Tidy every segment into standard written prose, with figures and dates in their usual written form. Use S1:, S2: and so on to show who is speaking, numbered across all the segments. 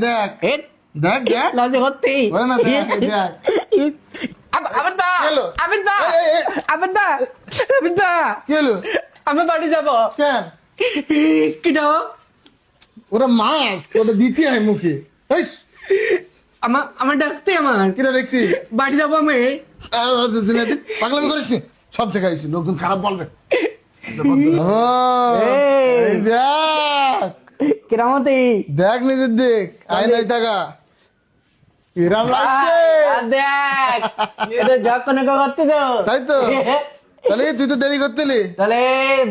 S1: দেখ
S2: এর
S1: দেখ দেখ
S2: লজ্জা করতেই
S1: ওরে না দেখ এই দেখ
S2: আবার দা
S1: হলো?
S2: আবার দা আবার দা আবার দা
S1: কি হলো
S2: আমি বাড়ি যাবো
S1: কেন
S2: কিনা
S1: ওরা মাছ ওটা দিতে হয় মুখে এই
S2: আমার ডাকতে আমার
S1: কিরা দেখছি
S2: বাড়ি যাবো আমি
S1: পাগলামি করিস নি সব শেখাইছি লোকজন খারাপ বলবে এই দেখ
S2: কিরামতি
S1: দেখ নিজের দিক আয়নায় টাকা কিরাম লাগছে
S2: দেখ এটা যখন করতে তো
S1: তাই তো তাহলে তুই তো দেরি করতেলি
S2: তাহলে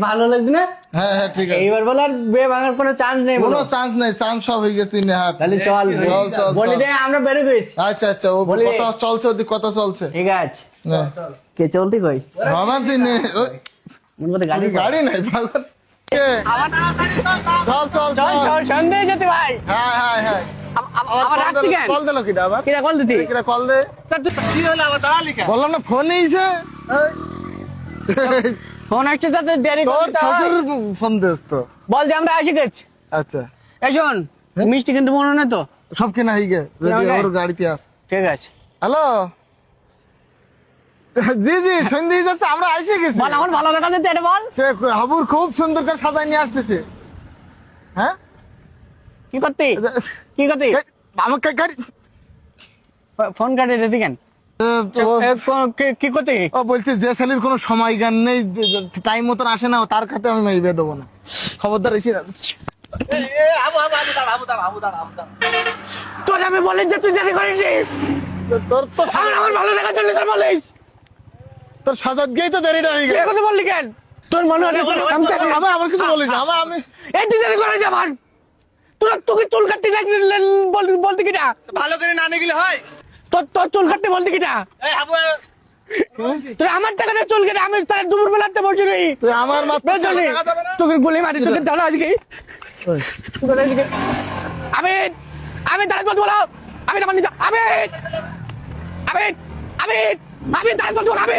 S2: ভালো লাগবে না
S1: হ্যাঁ হ্যাঁ ঠিক আছে
S2: এইবার বলে আর বিয়ে ভাঙার কোনো চান্স নেই
S1: কোনো চান্স নাই চান্স সব হয়ে গেছে তিন হাত
S2: তাহলে চল
S1: চল, চল,
S2: বলি
S1: চল।
S2: দে আমরা বেরো গেছি
S1: আচ্ছা আচ্ছা ও
S2: বলি-
S1: কথা চলছে ওদিক কথা চলছে
S2: ঠিক আছে
S1: না।
S2: কে চলতি কই
S1: আমার দিনে
S2: মন মতো গাড়ি
S1: গাড়ি নাই পাগল কে? চল চল
S2: চল
S1: চল
S2: চল সন্দেহ যেতে ভাই
S1: হ্যাঁ হ্যাঁ হ্যাঁ
S2: আবার রাখছি কেন
S1: কল দিল কিটা আবার
S2: কিরা কল দিতি
S1: কিরা কল দে
S2: কি হলো আবার দাঁড়ালি কেন
S1: বললাম না ফোন নিয়েছে
S2: ফোন আসছে তাতে দেরি
S1: তোর
S2: করতে হয়
S1: শ্বশুর ফোন দিস তো
S2: বল যে আমরা আসি গেছি
S1: আচ্ছা
S2: এই শোন মিষ্টি কিন্তু মনে না তো
S1: সব কেনা হয়ে গে রেডি
S2: Okay.
S1: ওর গাড়িতে আস
S2: ঠিক আছে
S1: হ্যালো জি জি সন্ধে হয়ে যাচ্ছে আমরা এসে গেছি
S2: বল আমার ভালো দেখা যেতে এটা বল
S1: সে হাবুর খুব সুন্দর করে সাজায় নিয়ে আসতেছে হ্যাঁ
S2: কি করতি কি করতি
S1: আমাকে গাড়ি
S2: ফোন কাটে রেতি কেন কি করতি
S1: ও বলছে যে ছেলের কোনো সময় জ্ঞান নেই টাইম মতন আসে না তার খাতে আমি মেয়ে বিয়ে দেবো না খবরদার এসে
S2: তোর আমি বলিস যে তুই দেরি করিস
S1: তোর তো
S2: আমার ভালো দেখা চলে তোর বলিস
S1: তোর সাজাত গিয়েই তো দেরিটা হয়ে
S2: তুই
S1: গেছে
S2: কথা বললি কেন তোর মনে হয়
S1: আমার কিছু বলিস না আমি
S2: এই তুই দেরি করে যাবার তোরা তোকে চুল কাটতে বলতে কিটা
S3: ভালো করে না নিগলে হয়
S2: তোর চুল কাটতে বলতে কিটা
S3: এই হাবু
S2: তুই আমার টাকাতে চুল কেটে আমি তার দুপুর বেলাতে বলছি নি
S1: তুই আমার মাত্র
S2: বেজলি তোকে গুলি মারি তোকে দাঁড়া আজকে তোকে আজকে আমি দাঁড়া বলতে বলো আমি আমার নিজে আমি দাঁড়া বলতে বলো আমি